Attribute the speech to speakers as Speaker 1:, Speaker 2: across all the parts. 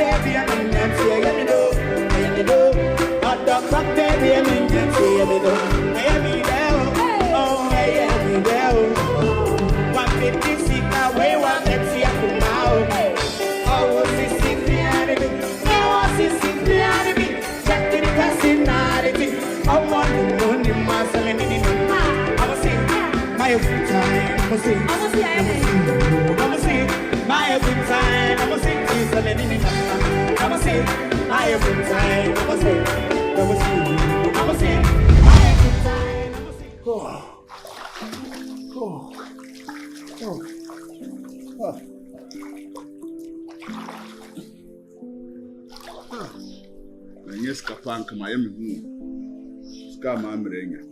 Speaker 1: baby, I'm in them, say, yeah, me do. Hot dog, baby, I'm in them, say, yeah, me do. Yeah, me there, oh, yeah, me there. 156 away, 150 up now. Oh, this is the enemy. Oh, this is the enemy. Check the personality. I want to know the muscle and the I'ma see my every time. I'ma see my every time. I'ma see this and the I'ma see my every time. I'ma see my every time.
Speaker 2: Yes, Kapank, my enemy. Scam, I'm ringing.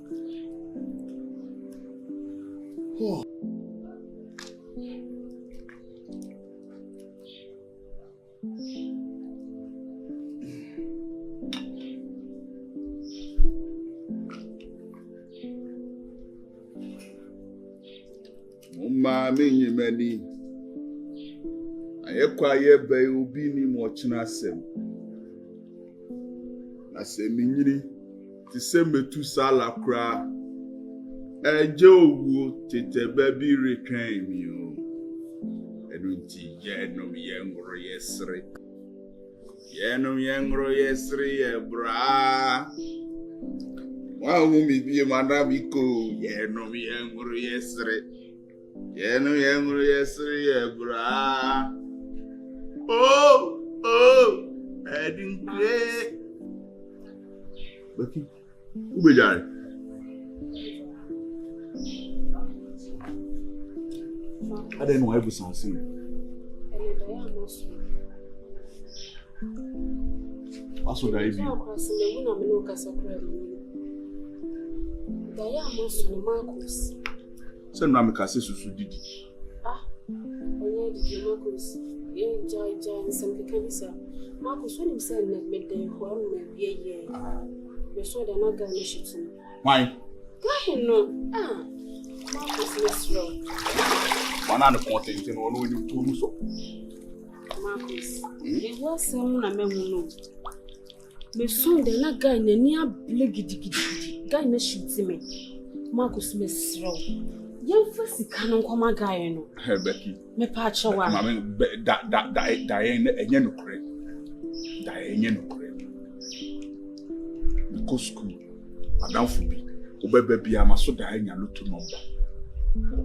Speaker 2: Mammy, many. I acquire by Ubini Mochinasem. I say, Minnie, the same to Sala cra. A Joe would take a baby reclaim you. And we teach no young royesry. No young royesry, bra. Why won't me be a madamico? No young royesry. No young royesry, bra. Oh, I didn't play. Becky, who be there? I don't know every song sing. What's what I mean? Send me a say Susu Didi.
Speaker 3: Ah, onye Didi Marcus. Ye jai some kekabisa. Marcus when him say net me dey ho me ye. Me so dey na gan shit.
Speaker 2: Why?
Speaker 3: Guy no. Ah. Marcus is wrong.
Speaker 2: One and the content in all you to so.
Speaker 3: Marcus. It was some na me no. Me so dey na gan na ni able gidigidi. Guy na shit me. Marcus is wrong. GYAMFI canon come a guy no.
Speaker 2: Hey Becky.
Speaker 3: Me patch wa.
Speaker 2: Mama Diane enye no kore. Diane no kore. Because school Madam Fubi obebe bia maso Diane nya lutu number.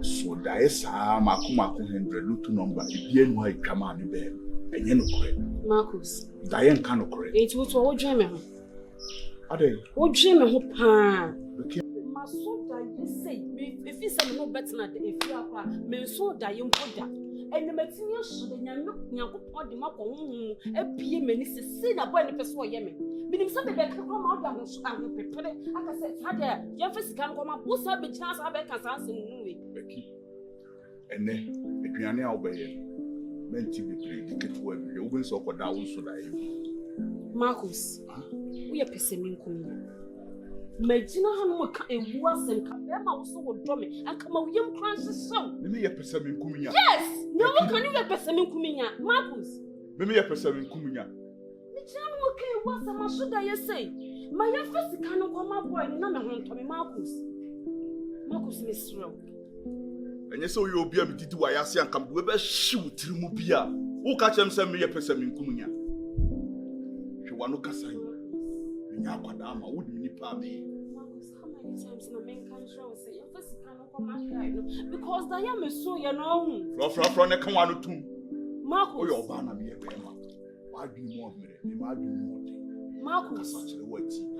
Speaker 2: So Diane sa makuma 100 lutu number. Ebi enu ha ikama ni be. Enye no kore.
Speaker 3: Marcus.
Speaker 2: Diane kan no kore.
Speaker 3: Enti wo to wo dwen me ho.
Speaker 2: Ade.
Speaker 3: Wo dwen me ho pa.
Speaker 2: Okay.
Speaker 3: Maso Diane say if you say no better na if you are me so Diane poda. And the material should the Nyanko the map on a PM and it's a boy in the person Yemen. Meaning something that can come out of the prepare. I said, Father, GYAMFI can come up, what's up, chance I can answer in
Speaker 2: Becky. And then, if you are now obeying, men to be played, get to every open so for down so that
Speaker 3: Marcus, we are pessimistic. Majina hanu ka ewu and kabema also would drum and come a young crunches song.
Speaker 2: Let me a person kumia.
Speaker 3: Yes, no one can you a person kumia, Marcus.
Speaker 2: Let me a person kumia.
Speaker 3: Mijana okay was a mashuda you say. My first canoe come up boy and none of Tommy Marcus. Marcus Miss Row.
Speaker 2: And you saw you be able to do what I say and come to shoot Mubia. Who catch him send me a person kumia. She want to cassign. Yakwadama would nip me.
Speaker 3: Marcus, how many times in a main country will say your first canoe come out because Diane is so you know.
Speaker 2: From the Kamano tomb.
Speaker 3: Marcus,
Speaker 2: oh, your banner be a bema. Why do you want me? You might do more.
Speaker 3: Marcus,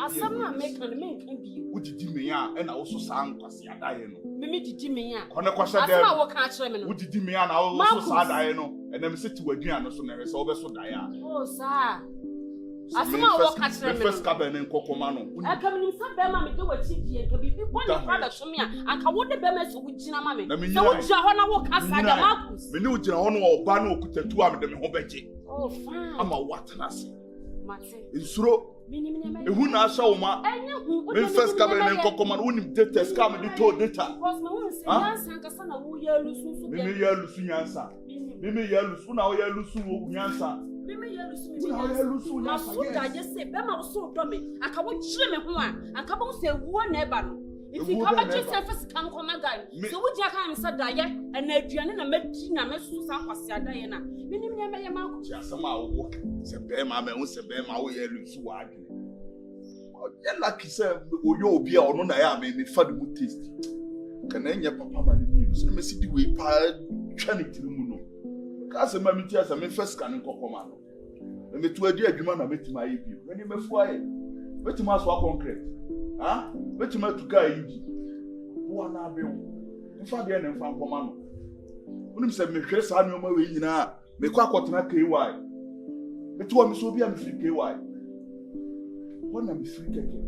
Speaker 3: as some make and make can be you.
Speaker 2: What did you mean? And I also sang Quasia Diano.
Speaker 3: Mimi did you mean?
Speaker 2: On a question there,
Speaker 3: what catch them?
Speaker 2: What did you mean? I also saw Diano, and then sit to a Diana, so there is always so Diana.
Speaker 3: Oh, sir. As some what catch them
Speaker 2: first cabin and Cocomano. I
Speaker 3: come in some Bema do a chicky and can be one brother to me. I can want the Bemas with Gina Mammy. Let me know what Jahana walk outside the Marcus. We knew John or Bano could tell 2 of them Hobeji. Oh, fine. I'm a watanasi. In Suro. Who now saw my first cabin and Cocoman wouldn't detest come and told data. Was my own answer, who yellow Lucy answer.
Speaker 2: Mimi yelusu na yelusu nyansa.
Speaker 3: Mimi yelusu
Speaker 2: mi. Na yelusu nyansa.
Speaker 3: So da je say be ma so do me. Aka wo kyire me ho a, aka bo se wo na eba no. If you come to say first can come guy. So wo dia kan say da ye na aduane na madi na mesu san kwase ada ye na. Minim ne me ye ma ko.
Speaker 2: Asama wo se be ma me wo se be ma wo yelusu wa adwene. Ya lucky say oyo obi a ono na ya me fa de mu taste. Kana enye papa ma ni so me si di we pa twa ne tiri mu no. Ka se ma mi ti asa me first can kokoma no. Me tu adi adwuma na metima aye bi. When me fu aye. Metima so concrete. Ah? Metima tu ka yi. Wo na be wo. Mfa de na mfa nkoma no. Unim se me hwere sa nyoma we nyina me kwa akotena KY. Metu wa me so bi a me free KY. Wona me free keke.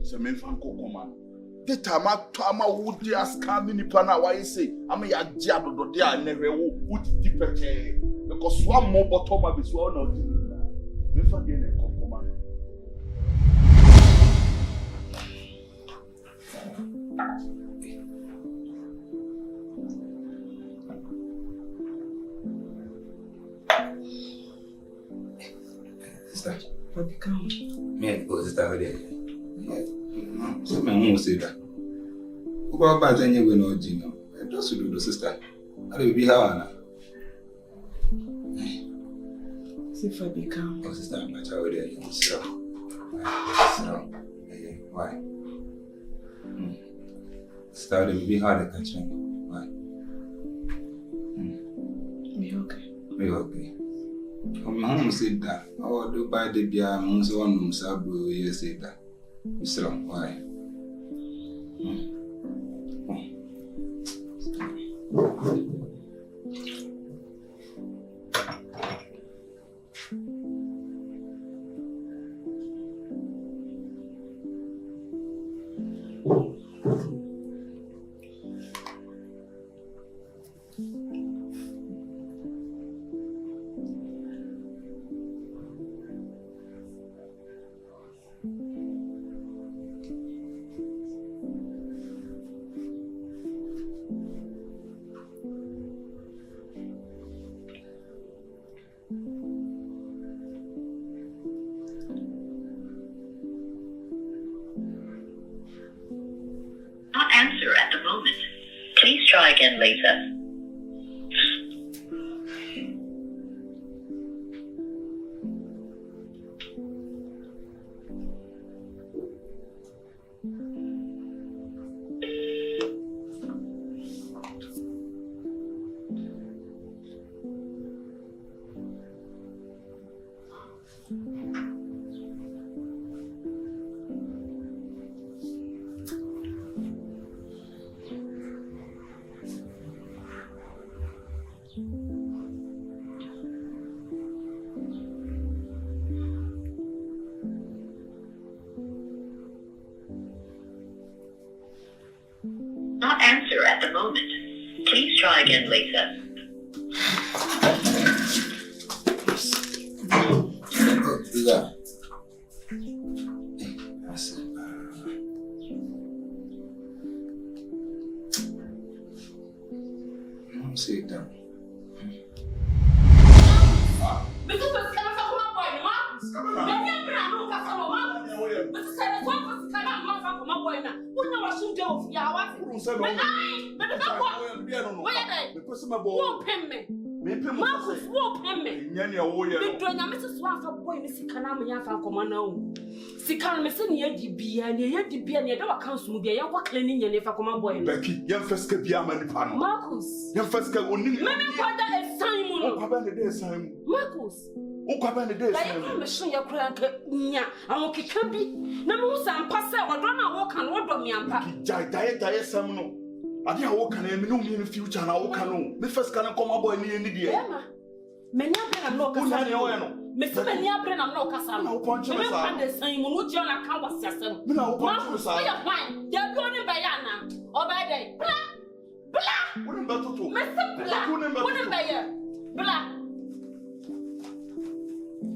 Speaker 2: Se me mfa nkoma no. Data ma to ama wo di aska mi nipa na wa yese ama ya gye adodode a nehwe wo di peke because one more bottom ma be so na odi me fa de na kokoma no
Speaker 4: sister
Speaker 3: But come
Speaker 4: me go sister there so me say that Uba ba zenye we no jino. Just do the sister. I will be how na.
Speaker 3: see for become.
Speaker 4: Oh sister, my child there you so. So, why? Sister will be hard to catch me. Why?
Speaker 3: Me okay.
Speaker 4: Me okay. Mama said that. Oh, do buy the beer, mums on musabro, you said that. So, why?
Speaker 5: Not answer at the moment. Please try again later. Not answer at the moment. Please try again later.
Speaker 4: Oh, yeah. Sit down.
Speaker 3: Because it's kind of a boy, ma. Maybe I'm not a ma. But it's kind of one kind of ma for my boy now. Who know what she do? Yeah, what? But it's not one. Where are they? Who pay me? Marcus, who pay me? The doing a Mrs. Waffle boy, Missy Canam, Yafa, Comano. Sikan, Missing Yedi, and Yedi, and Yadawa Council, be a young cleaning, and if I come boy.
Speaker 2: Becky, young first can be a man.
Speaker 3: Marcus,
Speaker 2: young first can only.
Speaker 3: Mamma, father, is Simon.
Speaker 2: Oh, Papa, the day, Simon.
Speaker 3: Marcus.
Speaker 2: Oh, Papa, the day,
Speaker 3: I'm sure you're crying. I'm okay, can be. No, some passer or don't walk and order me and pack.
Speaker 2: Diet, Simon. I didn't walk and I know me in the future, and I walk alone. The first can come up in the end of the year. Many are not Mr. Many are not Cassandra. No punch on the same when John Akawa says, no, Marcus, I am fine. They're going by Anna or by day. Blah, wouldn't battle to
Speaker 3: Mr. Black, wouldn't by you. Black.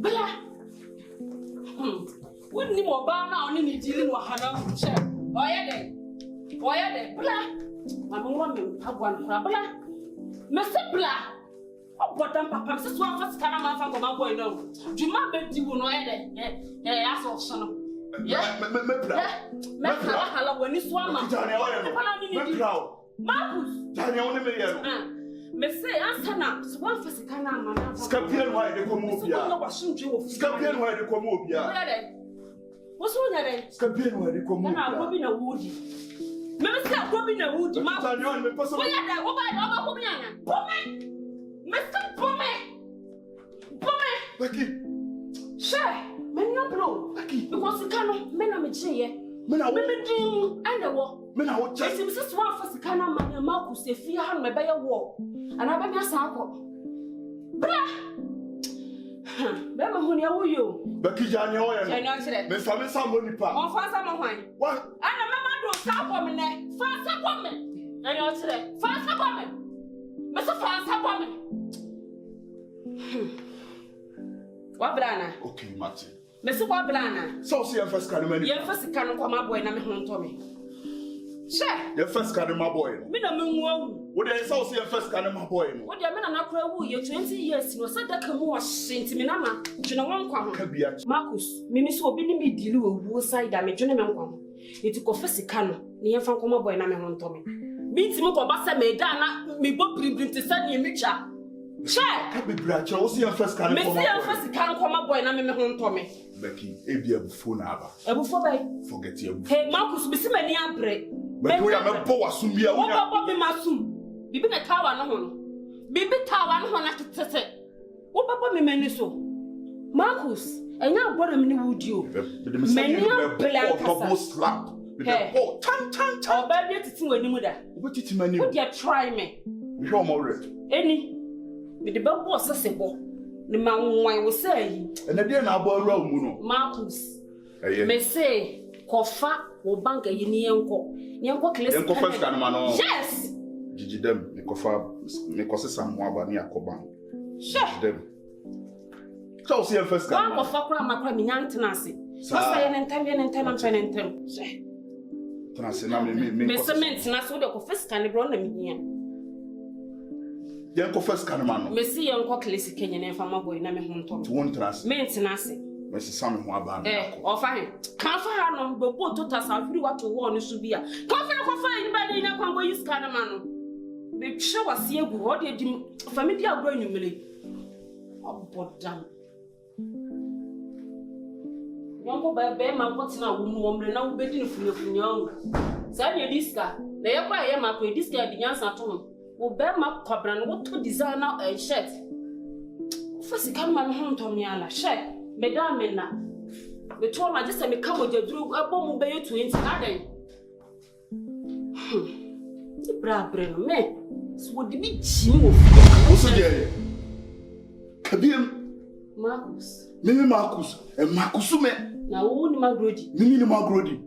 Speaker 3: Black. Wouldn't you more bound now in dealing with Hannah? Chair. Why are they? Black. I'm a woman, have one crabble. Mesebla. But I'm papa, this one first can man from my boy now. Do my baby will know as of son. Yeah, when you swam, Marcus, me say, answer now. One first can man.
Speaker 2: Scapian, why they come over here? Scapian, why they come over here?
Speaker 3: What's wrong there?
Speaker 2: Scapian, why they come over here?
Speaker 3: I'm going to woody. Maybe I'm going to woody. Marcus, Mr. Pomme!
Speaker 2: Becky!
Speaker 3: Sure, many are blow. Because the canoe, men are mature. Men are women and the war. Men are what just Mrs. One for the canoe, my Marcus, if you have my bear war. And I bet your sample. Blah! Bema, who are you?
Speaker 2: Becky, Johnny, I know
Speaker 3: today.
Speaker 2: Miss Family, somebody,
Speaker 3: on fast some wine. What? I remember those stop women there. Fast up woman. I know today. Fast up woman. Mr. Fast up woman. What blana?
Speaker 2: Okay, Martin.
Speaker 3: Mr. What blana?
Speaker 2: So see your first card money.
Speaker 3: Your first canoe come up when I'm home to me. Sure.
Speaker 2: Your first card, my boy. What I saw see your first card, my boy.
Speaker 3: What the men are not crowd, you're 20 years, no said that can wash Saint Minama, General Marcus, Mimis will be me deal with woolside, I'm a gentleman. It took a first canoe, near from Coma boy, and I'm home to me. Beats me for Bassa Medana, me both bring to send you mixture. Sure.
Speaker 2: Happy Bracha, what's your first card?
Speaker 3: Miss your first can't come up boy, and I'm home to me.
Speaker 2: Becky, a be a buffoon. Forget you.
Speaker 3: Hey, Marcus, Miss Many Abre.
Speaker 2: But we are not poor, soon be a
Speaker 3: woman. Bobby Masum. Bibi a tower no one. Bibi tower no one at the set. What Papa me so? Marcus, and now what a mini would you? Many a double
Speaker 2: slap. Oh, tan.
Speaker 3: Oh, baby, it's in when you mother.
Speaker 2: What did you
Speaker 3: would you try me?
Speaker 2: You're more
Speaker 3: any. With the bell was accessible. The man wine was saying.
Speaker 2: And again, I bought Romuno.
Speaker 3: Marcus. May say, Kofa or banker in Yanko
Speaker 2: first Canamano.
Speaker 3: Yes.
Speaker 2: Gigi them, Nikofa, Nicosa some more about Niacoban.
Speaker 3: Sure.
Speaker 2: Them. So see your first
Speaker 3: Canamano. Of a crime, my crime, young tenancy. So I am in time and time and time.
Speaker 2: Tenancy,
Speaker 3: Mr. Mintz, and I saw the first cannibal here.
Speaker 2: Yanko first Canamano.
Speaker 3: Messi Yanko Classic Kenyan and Fama boy, Name Honton.
Speaker 2: One trans.
Speaker 3: Maintenance.
Speaker 2: Mrs. Sammy Wabban.
Speaker 3: Or fine. Can't find on the boat to us. I'll what to warn you should be. Can't find anybody in a congo use Canamano. The show was here. What did you familiar brain you really? Oh, but damn. Yanko by Bema, what's now woman, now betting for your young. Sanya Disca. They are quite a map with this guy, the answer to him. Obama Cobran, what to design a shirt? First, come on home to me, Anna, shirt, Madame Mena. The tour I just said, come with your drew a bomb bay to inside. The brave brain, man, would be cheap.
Speaker 2: What's again? Kabim
Speaker 3: Marcus,
Speaker 2: Mimi Marcus, and Marcusume.
Speaker 3: Now, only my grody.
Speaker 2: Mimi Margrody.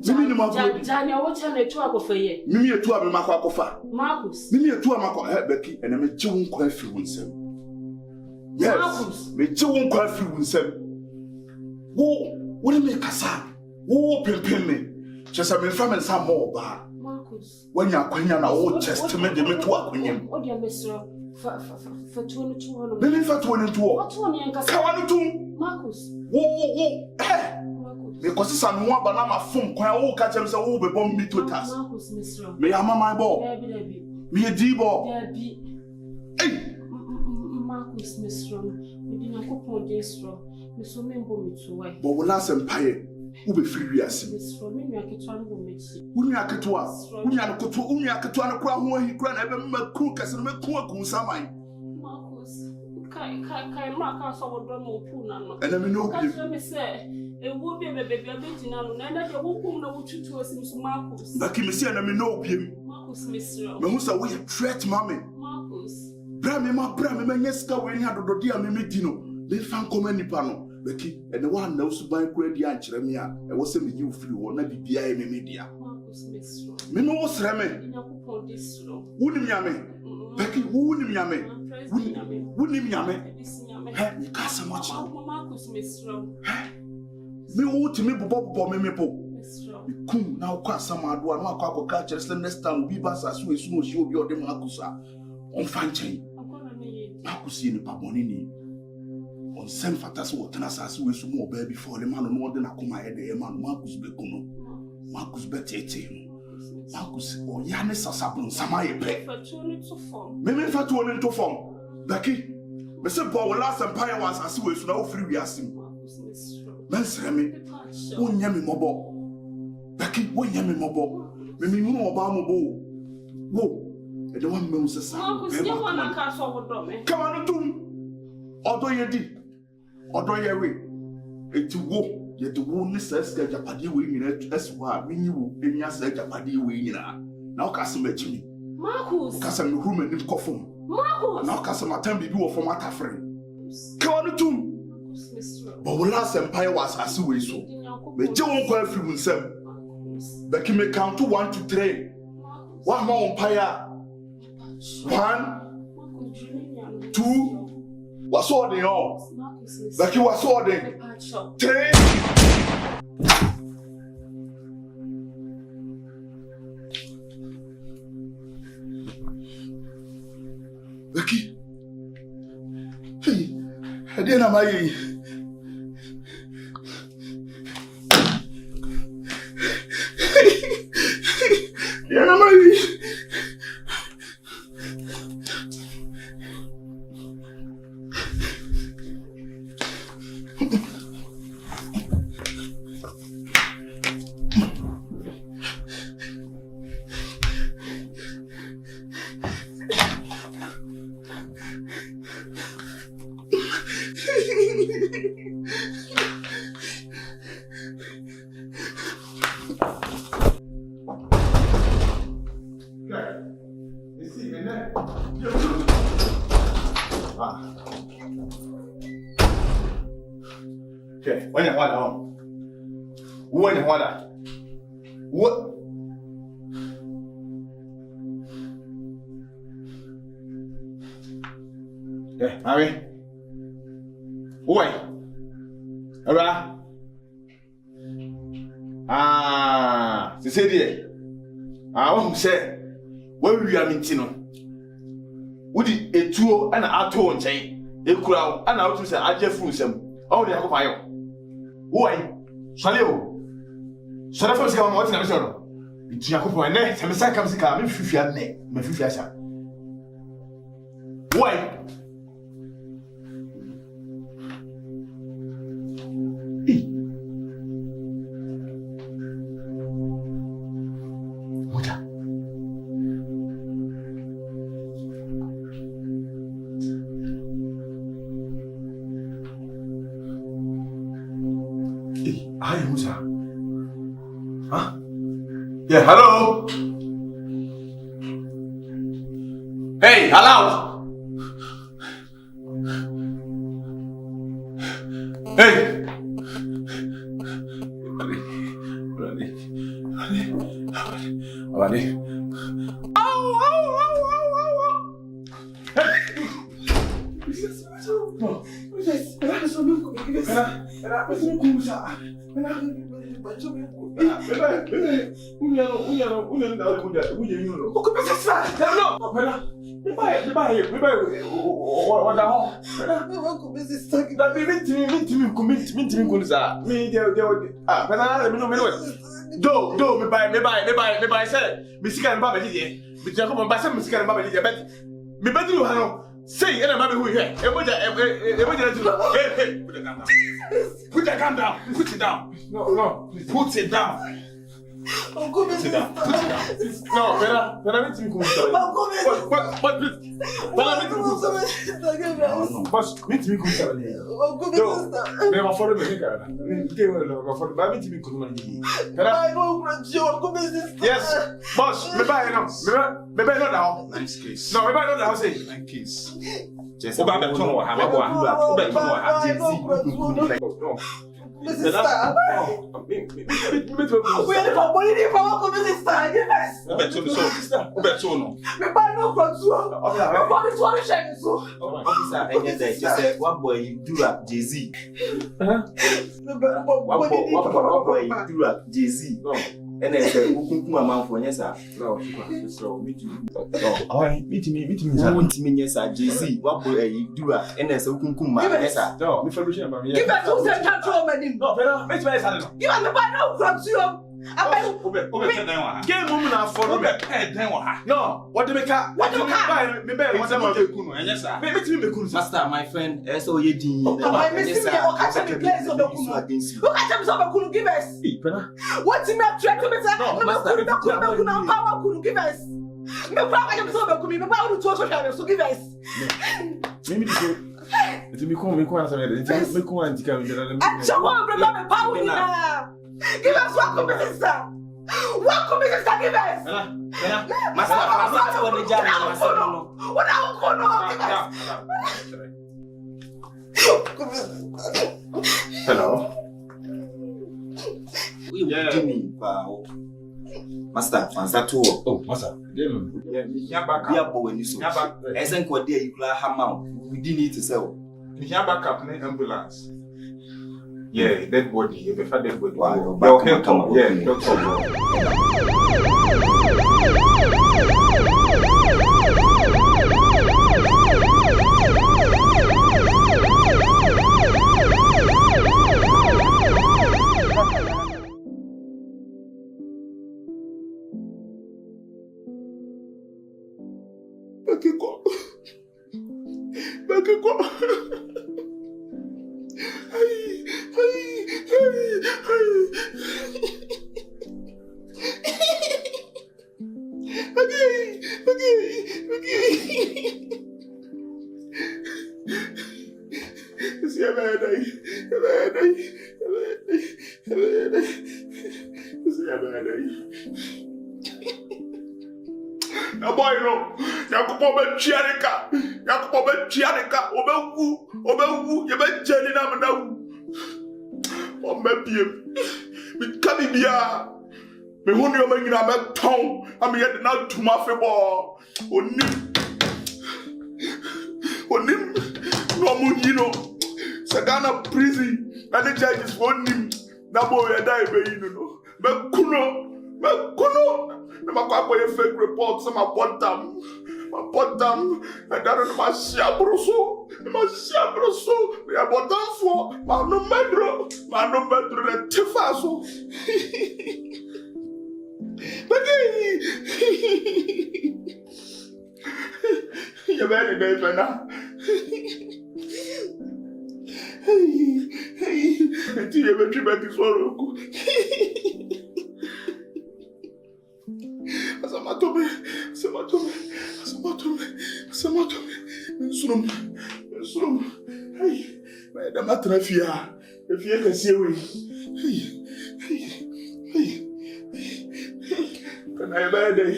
Speaker 2: Mimi Margrody.
Speaker 3: Jania, what can I talk for ye?
Speaker 2: Mimi a 2 of Macacofa.
Speaker 3: Marcus.
Speaker 2: Mimi a 2 of Macaco, Becky, and I'm a Jew quite few in some. Yes, me Jew quite few in some. Whoa, what do you make a son? Whoa, pin me. Just a man and some more bar.
Speaker 3: Marcus.
Speaker 2: When you're queen and old testament, they make to work with him.
Speaker 3: Oh, dear, Mr. For 22.
Speaker 2: Maybe for 22.
Speaker 3: What's one young
Speaker 2: Kawanatu?
Speaker 3: Marcus.
Speaker 2: Whoa, eh. Because it's a more banana phone, quite all catch him so over bomb me to us.
Speaker 3: Marcus, Mr.
Speaker 2: May I my ball? Me a D-ball. Hey!
Speaker 3: Marcus, Mr. We did not go on this row. Mr. Membo me to way.
Speaker 2: But will last empire who be free as
Speaker 3: Mr. Mimiakitan will make you.
Speaker 2: Uniakatua, Uniakatua, who he cried, I remember cookers and make cook on some mine.
Speaker 3: Marcus, Kai Marcus, our drummer, Puna.
Speaker 2: And I know,
Speaker 3: let me say. It will be a baby, a bit in an and I won't know what you to us, Marcus.
Speaker 2: Lucky Missy and I know him.
Speaker 3: Marcus, Mr.
Speaker 2: Mamusa, we a threat, mammy.
Speaker 3: Marcus.
Speaker 2: Brammy, yes, go when you had a dear Mimidino. They found common Nipano, Becky, and the one knows to buy great Yancheremia. I was sending you free or not the DI media.
Speaker 3: Marcus, Mr.
Speaker 2: Mimo was Rame. Wouldn't Yame? Becky, wouldn't Yame? Wouldn't Yame? Hey, you can't so much.
Speaker 3: Marcus, Mr.
Speaker 2: Me who to me bob me po. Come now, quite some ad one, my catch the next time we pass as we soon show your Marcusa. On fanching. Akusi ni paboni ni. On send fatas wo tena sase we sumo baby for the man no de na koma e de man Marcus be kuno. Marcus be tete. Marcus o ya ne sasabun sama ye pe. Me fatu oni to form. Becky, me say Paul last empire was as we so na free we asim. Men sere me. Wonya me mobo. Becky, wonya me mobo. Me nu oba mo bo. Wo. E de wan me unse sa.
Speaker 3: Marcus, you wanna cast over do me?
Speaker 2: Come on tum. Odo ye di. Odo ye we. Eti wo. Ye de wo ni sa ska japade we nyina eswa menyi wo enya sa japade we nyina. Na o ka se ma chimi.
Speaker 3: Marcus.
Speaker 2: Ka se me hu manim kofom.
Speaker 3: Marcus.
Speaker 2: Na o ka se ma tan bibi wo form atafre. Come on tum. But we last empire was as we so. Me je won kwa free munsem. Becky me count to 1 to 3. One more empire. 1 2 what's all the all? Becky what's all the 3 Becky. Hey, I didn't know my Okay, when you want what? Okay, Mary. Oi. Alright. Say there. I want to say, when we are meeting on, would it a two and a two on chain? A crowd and out to say, I just fool some. Oh, they have a fire. Oi, Salio. So the first come out in a mission. It's Jacob and next, and the second comes to come if you have name, Mephiasa. Why? Hi, Musa. Huh? Yeah, hello. Hey, hello. Hey. Ready. Say, and I'm who here. Put that gun down. Put it down. No. Put it down. Put it down. No, better meet me. But meet me. Never follow me. Yes, boss. Maybe not now. Nice case. No, maybe not now. Say, nice case. Just about the tongue. Sister, what boy you do at Jay-Z? What boy you do at Jay-Z?
Speaker 6: And then say ukunkuma man for nyesa.
Speaker 2: So meet me.
Speaker 6: Oh, meet me. I want me nyesa. JC, what boy you do and then say ukunkuma nyesa.
Speaker 2: No, me for shame.
Speaker 7: Give us two cents control madam.
Speaker 2: No, pero meet me nyesa.
Speaker 7: Give us the buy no from you.
Speaker 2: Game woman na follow me. No, what do me ka?
Speaker 7: What do me ka?
Speaker 2: Me be what am I kunu? Nyesa. Me meet me kunu.
Speaker 6: Master, my friend, so ye din.
Speaker 7: I miss me o catch me place of the kunu. Who catch me so the kunu give us? What me try to me say? No, master, kunu power kunu give us. Me power catch me so the kunu. Me power to so give us.
Speaker 2: Maybe this me come answer me. Me come anti ka me dela.
Speaker 7: Acha wa me power ni na. Give us what come sister. What come sister give us?
Speaker 6: Master, what the jam master no.
Speaker 7: What I want
Speaker 2: Hello.
Speaker 6: Jimmy, Master, answer to.
Speaker 2: Oh, master. Yeah, back.
Speaker 6: We are going so. As an quad there, you can have we didn't need to sell.
Speaker 2: You back up in ambulance. Yeah, dead body. You prefer dead body.
Speaker 6: Wow,
Speaker 2: yeah, doctor. Me who you make na me town. I'm here now to my football. Onim. No munino. Sagana prison. And the judges for him. Na boy die be you know. Me kuno. Me makwa boy fake report. Some report them. And that on my shaburuso. We are bottom for. Mano medro the tifaso. You better be PENA. Until you ever back this one. Asama hey, madam atrafia. If you can see we. Can I buy day?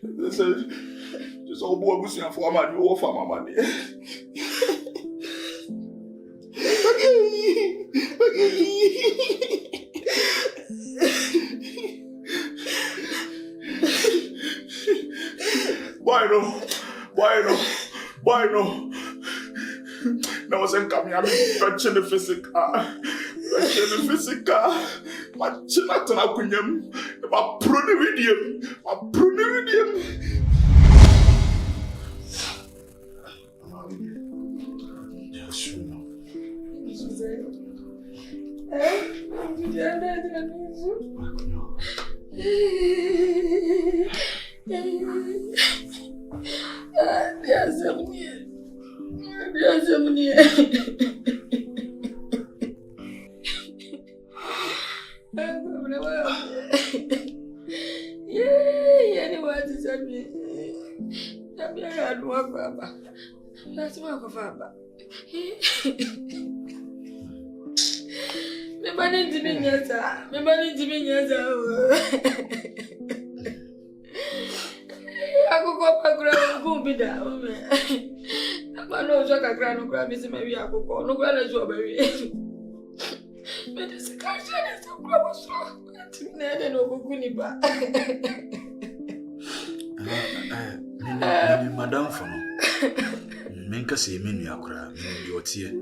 Speaker 2: This is just all boy was for my new offer my money. Why no? Now was coming. I'm touching the physical. My chin at an acronym. My prunividium.
Speaker 8: Madam for no. Menka say menu akra, you tie.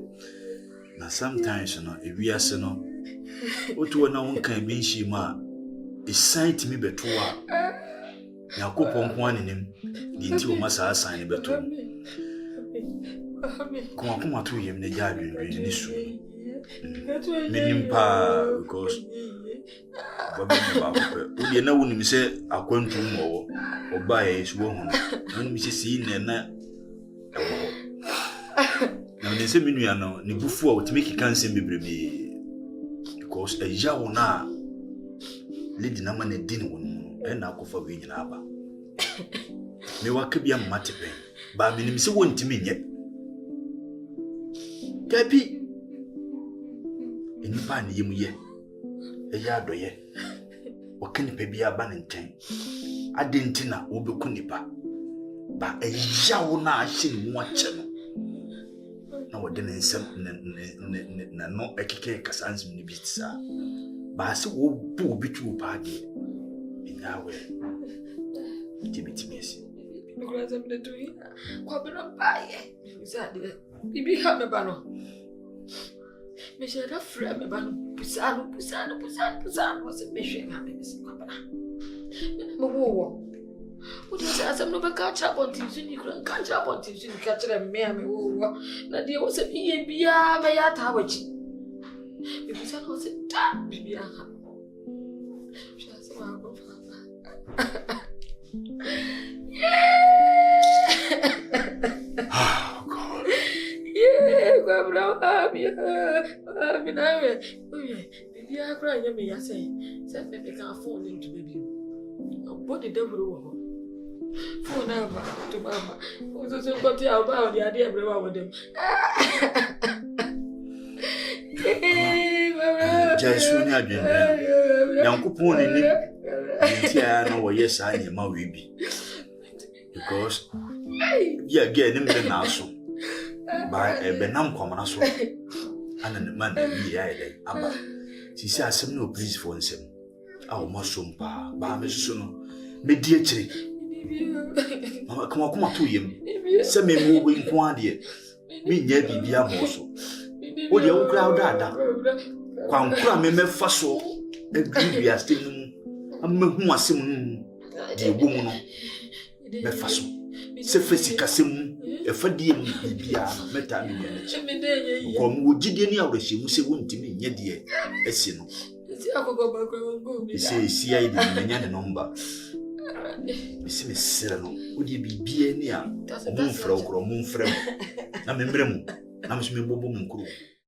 Speaker 8: Na sometimes no we ase no otu na won kan bi nshi ma e sign to me beto a yakopon ko anenem di nti o masa sign beto kuma to yem na ja adwendwen ni su menim pa because baby ba ko we na woni mi se akwantu mo oba ye su wo hu na mi se si na na ne se minu ya no ne bufu a otimi kika nsem bebrebe because a yawo na lady na ma na din wonu e na akofa we nyina aba me waka bia matepen ba menim se wontimi nye kapi enipa ne yemu ye e ya doye wakani pe bia ba ne nten adentina obeku nipa ba e yawo na ahye ne mu ache no na wode ne nsem na no ekeke kasanzim ne bitsa ba se wo bu bitu pa de inawe tibitimiesi
Speaker 9: because I'm doing kwa bana baye zade bibi ha me ba no me shara fra me ba no pusano se me hwe ha me se kwa bana mo wo what is asem no be catch up on things you catch up on things you catch them me wo na dia wo se biye bia me ya ta wachi bibi sa no se ta bibi ha shasa ma ko
Speaker 8: oh God
Speaker 9: yeah kwa bra mi na we bibi akra nya me ya say me be can phone into baby body devil wo phone number to mama o so got you about the idea everyone with them
Speaker 8: Jesu ni adwendwen yankopon ni ntia na wo yes anya ma we bi because yeah ni mbe na aso ba benam kwamana so ana ne man bi ya ile aba sisi asem no please for nsem a wo masom pa ba me so no me di akire kuma to yem se me mu we nko ade me nya bibia mo so o de wo kra dada kwankura me mefa so agri astem no amahu asem no de egom no mefa so se fesi kasem efa die mu bibia meta me nya ko mo gide ni awrehye mu se wontimi nya de esi no si ai de nya ne number bisi me sira no odi bibia ni a mo mfra okro mo mfra na membrem na me so me bobo mo nkuru